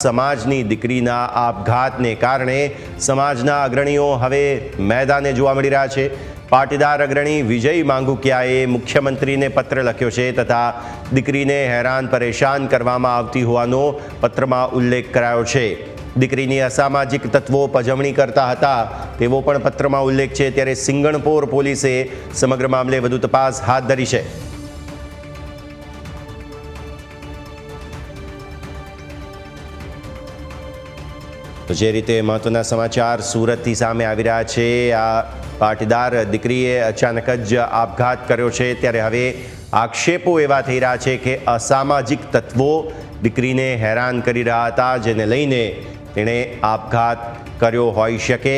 સમાજની દીકરીના આપઘાતને કારણે સમાજના અગ્રણીઓ હવે મેદાને જોવા મળી રહ્યા છે। પાટીદાર અગ્રણી વિજય માંગુકિયાએ મુખ્યમંત્રીને પત્ર લખ્યો છે તથા દીકરીને હેરાન પરેશાન કરવામાં આવતી હોવાનો પત્રમાં ઉલ્લેખ કરાયો છે। દીકરીની અસામાજિક તત્વો પજવણી કરતા હતા તેવો પણ પત્રમાં ઉલ્લેખ છે। ત્યારે સિંગણપોર પોલીસે સમગ્ર મામલે વધુ તપાસ હાથ ધરી છે। તો જે રીતે મહત્વના સમાચાર સુરતથી સામે આવી રહ્યા છે, આ પાટીદાર દીકરીએ અચાનક જ આપઘાત કર્યો છે, ત્યારે હવે આક્ષેપો એવા થઈ રહ્યા છે કે અસામાજિક તત્વો દીકરીને હેરાન કરી રહ્યા હતા, જેને લઈને તેણે આપઘાત કર્યો હોઈ શકે।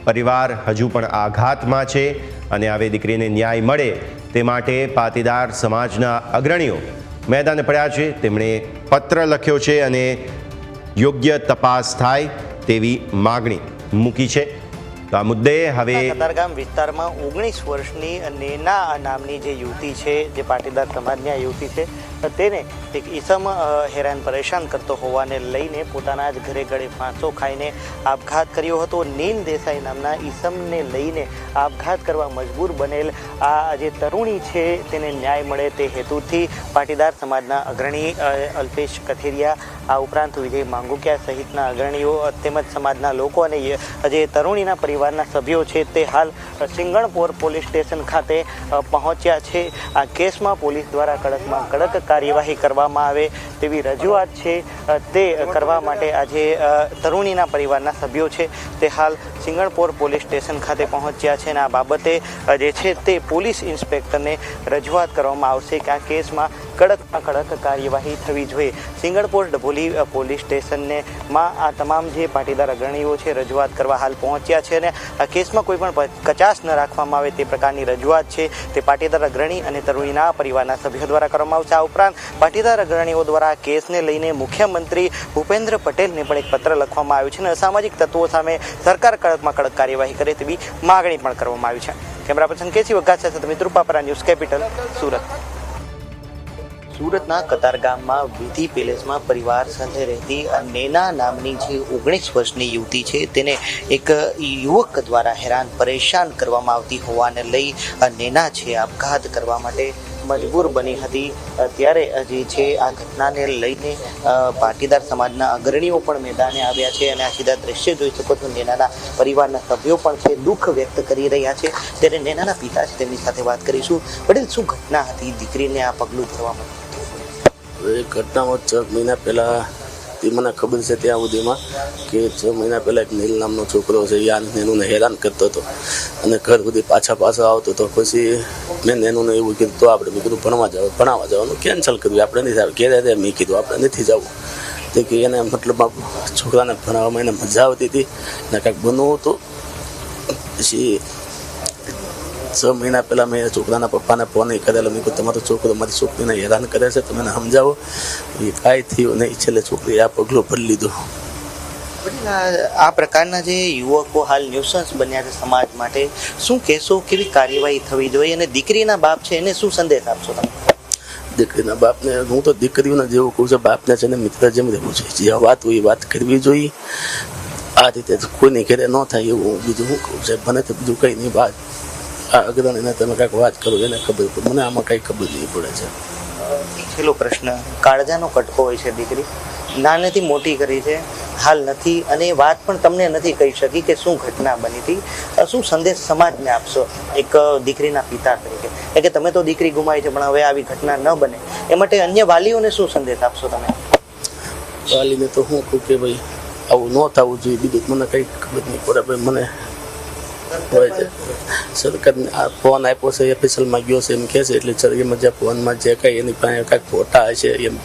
પરિવાર હજુ પણ આઘાતમાં છે અને હવે દીકરીને ન્યાય મળે તે માટે પાટીદાર સમાજના અગ્રણીઓ મેદાને પડ્યા છે। તેમણે પત્ર લખ્યો છે અને યોગ્ય તપાસ થાય તેવી માગણી મૂકી છે। તો આ મુદ્દે હવે કતારગામ વિસ્તારમાં 19 વર્ષની નેના નામની જે યુવતી છે, જે પાટીદાર સમાજની આ યુવતી છે, તેને એક ઈસમ હેરાન પરેશાન કરતો હોવાને લઈને પોતાના જ ઘરે ગળે ફાંસો ખાઈને આપઘાત કર્યો હતો। નીલ દેસાઈ નામના ઈસમને લઈને આપઘાત કરવા મજબૂર બનેલ આ જે તરુણી છે તેને ન્યાય મળે તે હેતુથી પાટીદાર સમાજના અગ્રણી અલ્પેશ કથિરિયા, આ ઉપરાંત વિજય માંગુકિયા સહિતના અગ્રણીઓ તેમજ સમાજના લોકો અને જે તરુણીના પરિવારના સભ્યો છે તે હાલ સિંગણપોર પોલીસ સ્ટેશન ખાતે પહોંચ્યા છે। આ કેસમાં પોલીસ દ્વારા કડકમાં કડક કાર્યવાહી કરવામાં આવે તેવી રજૂઆત છે તે કરવા માટે આજે તરુણીના પરિવારના સભ્યો છે તે હાલ સિંગણપોર પોલીસ સ્ટેશન ખાતે પહોંચ્યા છે અને આ બાબતે જે છે તે પોલીસ ઇન્સ્પેક્ટરને રજૂઆત કરવામાં આવશે કે આ કેસમાં કડકમાં કડક કાર્યવાહી થવી જોઈએ। સિંગણપોર ડભોલી પોલીસ સ્ટેશનને માં આ તમામ જે પાટીદાર અગ્રણીઓ છે રજૂઆત કરવા હાલ પહોંચ્યા છે અને આ કેસમાં કોઈ પણ કચાશ ન રાખવામાં આવે તે પ્રકારની રજૂઆત છે તે પાટીદાર અગ્રણી અને તરુણીના પરિવારના સભ્યો દ્વારા કરવામાં આવશે। આ ઉપરાંત પાટીદાર અગ્રણીઓ દ્વારા આ કેસને લઈને મુખ્યમંત્રી ભૂપેન્દ્ર પટેલને પણ એક પત્ર લખવામાં આવ્યું છે અને અસામાજિક તત્વો સામે સરકાર કડકમાં કડક કાર્યવાહી કરે તેવી માગણી પણ કરવામાં આવી છે। કેમેરા પર્સન કેસી વઘાસ સાથે મિત્ર પાપરા, ન્યૂઝ કેપિટલ, સુરત। સુરતના કતારગામમાં વિધિ પેલેસમાં પરિવાર સાથે રહેતી નેના નામની જે 19 વર્ષની યુવતી છે તેને એક યુવક દ્વારા હેરાન પરેશાન કરવામાં આવતી હોવાને લઈ નેના છે આપઘાત કરવા માટે મજબૂર બની હતી। ત્યારે જે છે આ ઘટનાને લઈને પાટીદાર સમાજના અગ્રણીઓ પણ મેદાને આવ્યા છે અને આ સીધા દ્રશ્ય જોઈ શકો છો। નેનાના પરિવારના સભ્યો પણ છે દુઃખ વ્યક્ત કરી રહ્યા છે। ત્યારે નેનાના પિતા છે તેમની સાથે વાત કરીશું। વડીલ, શું ઘટના હતી દીકરીને આ પગલું ભરવા માટે? ઘટનામાં 6 મહિના પહેલાં એ મને ખબર છે ત્યાં સુધીમાં કે 6 મહિના પહેલાં એક નીલ નામનો છોકરો છે, યાન નેનુને હેરાન કરતો હતો અને ઘર સુધી પાછા આવતો હતો। પછી મેં નેનુને એવું કીધું તો આપણે મેં કીધું ભણાવવા જવાનું કેન્સલ કર્યું, આપણે નથી જવું। ક્યારે મેં કીધું આપણે નથી જવું, તો કે એને મતલબ છોકરાને ભણાવવામાં એને મજા આવતી હતી ને કાંઈક બનવું હતું। પછી 6 મહિના પહેલાં મેં છોકરાના પપ્પાને ફોન કરેલો, મેં કીધું તમારો છોકરો મારી છોકરીને હેરાન કરે છે, તમે એને સમજાવો। એ કાંઈ થયું નહીં, છેલ્લે છોકરીએ આ પગલું ભરી લીધું। આ પ્રકારના જે યુવકો હાલ ન્યુસન્સ બન્યા છે સમાજ માટે, શું કહેશો? કેવી કાર્યવાહી થવી જોઈએ અને દીકરીના બાપ છે એને શું સંદેશ આપશો તમે? દીકરીના બાપને હું તો દીકરીઓને જેવું કહું છું, બાપને છે ને મિત્ર જેમ રહેવું જોઈએ, જે વાત હોય એ વાત કરવી જોઈએ। આ રીતે કોઈની ઘરે ન થાય એવું બીજું શું કહું છે, મને તો બીજું કંઈ નહીં। વાત આ અગ્રણીને તમે કાંઈક વાત કરો એને ખબર પડે, મને આમાં કંઈ ખબર નહીં પડે છે। છેલ્લો પ્રશ્ન, કાળજાનો કટકો હોય છે, દીકરી નાનેથી મોટી કરી છે, હાલ નથી અને વાત પણ તમને નથી કહી શકી કે શું ઘટના બની હતી। શું સંદેશ સમાજને આપશો એક દીકરીના પિતા તરીકે? કે તમે તો દીકરી ગુમાવી છે પણ હવે આવી ઘટના ન બને એ માટે અન્ય વાલીઓને શું સંદેશ આપશો તમે? વાલીને તો હું કહું કે ભાઈ આવું ન થવું જોઈએ, બીજું મને કંઈ ખબર નહીં પડે। ભાઈ મને હોય છે સરકારને આ ફોન આપ્યો છે, ઓફિશિયલમાં ગયો છે એમ કહે છે, એટલે એમાં જે ફોનમાં જે કાંઈ એની પાસે કાંઈક ફોટા હશે એમ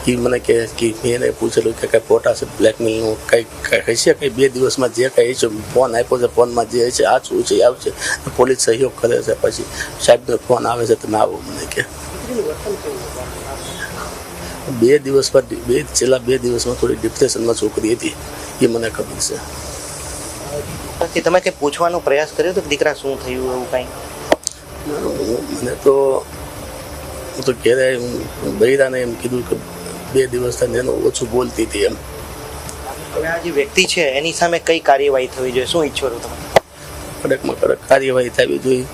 એ મને કહે કે મેં એને પૂછેલું કે કાંઈ ફોટા છે બ્લેકમેલનું કંઈક હશે, કંઈ 2 દિવસમાં જે કાંઈ છે ફોન આપ્યો છે, ફોનમાં જે છે આ શું છે આવશે, પોલીસ સહયોગ કરે છે। પછી સાહેબનો ફોન આવે છે તમે આવો, મને કે 2 દિવસમાં છેલ્લા 2 દિવસમાં થોડી ડિપ્રેશનમાં છોકરી હતી એ મને ખબર છે। પછી તમે કંઈ પૂછવાનો પ્રયાસ કર્યો તો દીકરા શું થયું એવું કંઈ? મને તો હું તો ઘેરે બૈરાને એમ કીધું કે 2 દિવસ થાય એનું ઓછું બોલતી હતી એમ, હવે આ જે વ્યક્તિ છે એની સામે કઈ કાર્યવાહી થવી જોઈએ, શું ઈચ્છો છો તમે? કડકમાં કડક કાર્યવાહી થવી જોઈએ.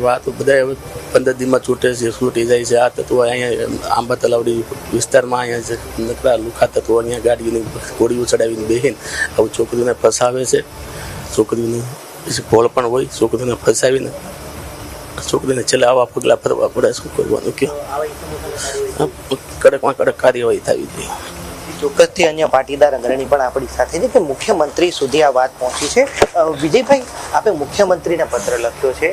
વાતો બધા હવે 15 દિવસમાં છૂટી જાય છે. આ તત્વો અહીંયા આંબા તલાવડી વિસ્તારમાં અહીંયા છે નકરા લુખા તત્વો અહીંયા ગાડીઓની ગોળીઓ ચડાવીને બેહીને આવું છોકરીઓને ફસાવે છે. છોકરીઓની ભોળ પણ હોય, છોકરીઓને ફસાવીને છોકરીને છેલ્લે આવા પગલાં ફરવા પડે. શું કરવાનું કયો? કડકમાં કડક કાર્યવાહી થવી જોઈએ. ચોક્કસથી અન્ય પાટીદાર અગ્રણી પણ આપણી સાથે છે કે મુખ્યમંત્રી સુધી આ વાત પહોંચી છે. વિજયભાઈ, આપે મુખ્યમંત્રીને પત્ર લખ્યો છે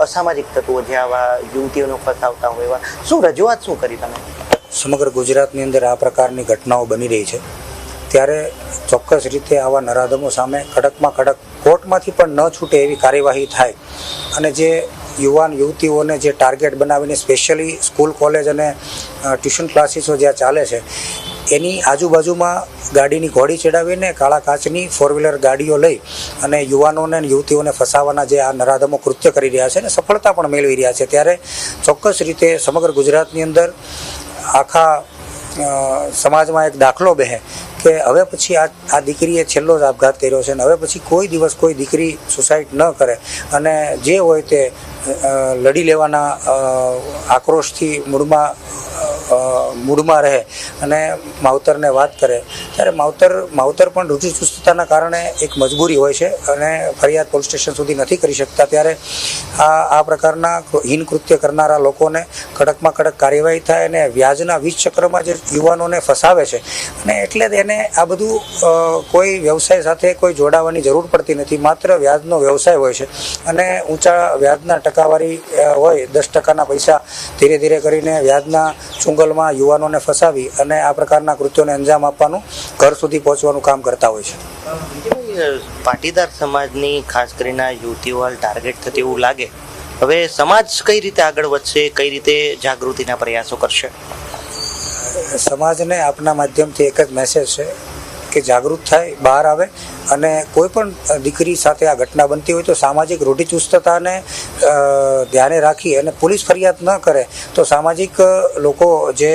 અસામાજિક તત્વો જે આવા યુવતીઓને ફસાવતા હોય એવા, શું રજૂઆત શું કરી તમે? સમગ્ર ગુજરાતની અંદર આ પ્રકારની ઘટનાઓ બની રહી છે ત્યારે ચોક્કસ રીતે આવા નરાધમો સામે કડકમાં કડક કોર્ટમાંથી પણ ન છૂટે એવી કાર્યવાહી થાય અને જે યુવાન યુવતીઓને જે ટાર્ગેટ બનાવીને સ્પેશિયલી સ્કૂલ કોલેજ અને ટ્યુશન ક્લાસીસો જ્યાં ચાલે છે એની આજુબાજુમાં ગાડીની ઘોડી ચડાવીને કાળા કાચની 4-વ્હીલર ગાડીઓ લઈ અને યુવાનોને અને યુવતીઓને ફસાવાના જે આ નરાધમો કૃત્ય કરી રહ્યા છે અને સફળતા પણ મેળવી રહ્યા છે ત્યારે ચોક્કસ રીતે સમગ્ર ગુજરાતની અંદર આખા સમાજમાં એક દાખલો બેહે કે હવે પછી આ દીકરીએ છેલ્લો જ આપઘાત કર્યો છે અને હવે પછી કોઈ દિવસ કોઈ દીકરી સુસાઇડ ન કરે અને જે હોય તે લડી લેવાના આક્રોશથી મૂળમાં રહે અને માવતરને વાત કરે ત્યારે માવતર પણ રૂઢિચુસ્તતાના કારણે એક મજબૂરી હોય છે અને ફરિયાદ પોલીસ સ્ટેશન સુધી નથી કરી શકતા. ત્યારે આ પ્રકારના હીન કૃત્ય કરનારા લોકોને કડકમાં કડક કાર્યવાહી થાય અને વ્યાજના 20 ચક્રમાં જે યુવાનોને ફસાવે છે અને એટલે જ એને આ બધું કોઈ વ્યવસાય સાથે કોઈ જોડાવાની જરૂર પડતી નથી. માત્ર વ્યાજનો વ્યવસાય હોય છે અને ઊંચા વ્યાજના ટકાવારી હોય 10% પૈસા ધીરે ધીરે કરીને વ્યાજના ચુંગલમાં યુવાનોને ફસાવી અને આ પ્રકારના કૃત્યોને અંજામ આપવાનું ઘર સુધી પહોંચવાનું કામ કરતા હોય છે. પાટીદાર સમાજની ખાસ કરીને યુવતીઓ હાલ ટાર્ગેટ થતી એવું લાગે. હવે સમાજ કઈ રીતે આગળ વધશે, કઈ રીતે જાગૃતિના પ્રયાસો કરશે? સમાજને આપના માધ્યમથી એક જ મેસેજ છે કે જાગૃત થાય, બહાર આવે અને કોઈ પણ દીકરી સાથે આ ઘટના બનતી હોય તો સામાજિક રૂઢિચુસ્તતાને ધ્યાને રાખી અને પોલીસ ફરિયાદ ન કરે તો સામાજિક લોકો જે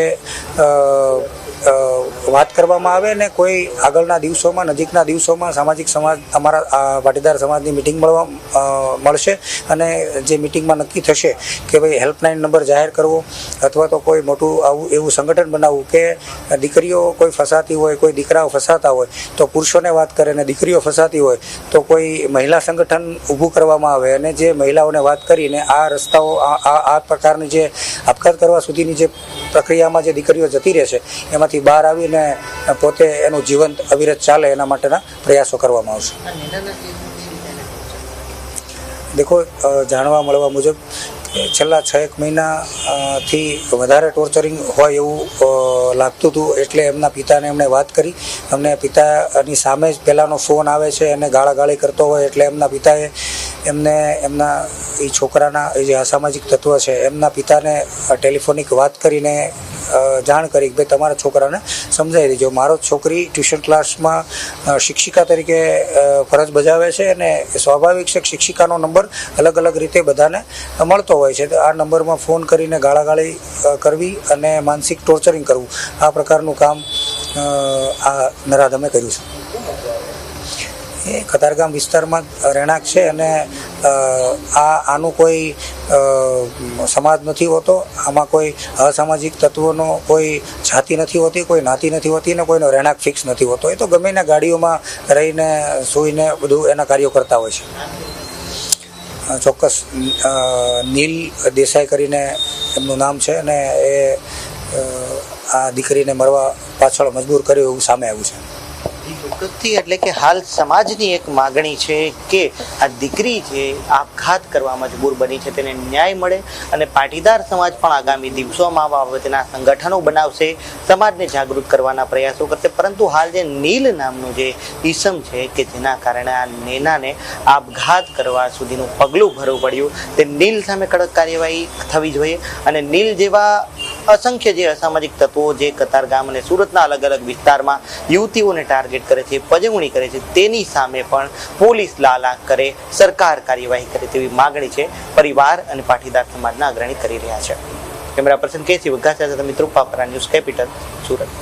વાત કરવામાં આવે ને કોઈ આગળના દિવસોમાં નજીકના દિવસોમાં સામાજિક સમાજ અમારા પાટીદાર સમાજની મિટિંગ મળશે અને જે મિટિંગમાં નક્કી થશે કે ભાઈ હેલ્પલાઇન નંબર જાહેર કરવો અથવા તો કોઈ મોટું આવું એવું સંગઠન બનાવવું કે દીકરીઓ કોઈ ફસાતી હોય, કોઈ દીકરાઓ ફસાતા હોય તો પુરુષોને વાત કરે અને દીકરીઓ ફસાતી હોય તો કોઈ મહિલા સંગઠન ઊભું કરવામાં આવે અને જે મહિલાઓને વાત કરીને આ રસ્તાઓ આ પ્રકારની જે આપઘાત કરવા સુધીની જે પ્રક્રિયામાં જે દીકરીઓ જતી રહેશે એમાંથી બહાર આવીને પોતે એનું જીવન અવિરત ચાલે એના માટેના પ્રયાસો કરવામાં આવશે. દેખો, જાણવા મળવા મુજબ છેલ્લા 6 મહિનાથી વધારે ટોર્ચરિંગ હોય એવું લાગતું હતું એટલે એમના પિતાને એમણે વાત કરી. અમને પિતાની સામે જ પહેલાંનો ફોન આવે છે અને ગાળાગાળી કરતો હોય એટલે એમના પિતાએ એમના એ છોકરાના એ જે અસામાજિક તત્વ છે એમના પિતાને ટેલિફોનિક વાત કરીને જાણ કરી કે ભાઈ તમારા છોકરાને સમજાવી દેજો. મારો છોકરી ટ્યુશન ક્લાસમાં શિક્ષિકા તરીકે ફરજ બજાવે છે અને સ્વાભાવિક છે શિક્ષિકાનો નંબર અલગ અલગ રીતે બધાને મળતો હોય છે. આ નંબરમાં ફોન કરીને ગાળાગાળી કરવી અને માનસિક ટોર્ચરિંગ કરવું આ પ્રકારનું કામ આ નરાધમે કર્યું છે. એ કતારગામ વિસ્તારમાં રહેણાંક છે અને આનું કોઈ સમાજ નથી હોતો, આમાં કોઈ અસામાજિક તત્વોનો કોઈ જાતિ નથી હોતી, કોઈ નાતી નથી હોતી ને કોઈનો રહેણાંક ફિક્સ નથી હોતો. એ તો ગમે એના ગાડીઓમાં રહીને સૂઈને બધું એના કાર્યો કરતા હોય છે. ચોક્કસ નીલ દેસાઈ કરીને એમનું નામ છે અને એ આ દીકરીને મરવા પાછળ મજબૂર કર્યો એવું સામે આવ્યું છે. ચોક્કસથી એટલે કે હાલ સમાજની એક માગણી છે કે આ દીકરી છે આપઘાત કરવા મજબૂર બની છે તેને ન્યાય મળે અને પાટીદાર સમાજ પણ આગામી દિવસોમાં આ બાબતના સંગઠનો બનાવશે, સમાજને જાગૃત કરવાના પ્રયાસો કરશે. પરંતુ હાલ જે નીલ નામનું જે ઈસમ છે કે જેના કારણે આ નેનાને આપઘાત કરવા સુધીનું પગલું ભરવું પડ્યું તે નીલ સામે કડક કાર્યવાહી થવી જોઈએ અને નીલ જેવા અસંખ્ય જે અસામાજિક તત્વો જે કતારગામ અને સુરતના અલગ અલગ વિસ્તારમાં યુવતીઓને ટાર્ગેટ કરે છે, પજવણી કરે છે, તેની સામે પણ પોલીસ લાલા કરે, સરકાર કાર્યવાહી કરે તેવી માગણી છે પરિવાર અને પાટીદાર સમાજના અગ્રણી કરી રહ્યા છે. કેમેરા પર્સન કેસી વઘા સાથે મિત્રો, પાપરા ન્યૂઝ કેપિટલ, સુરત.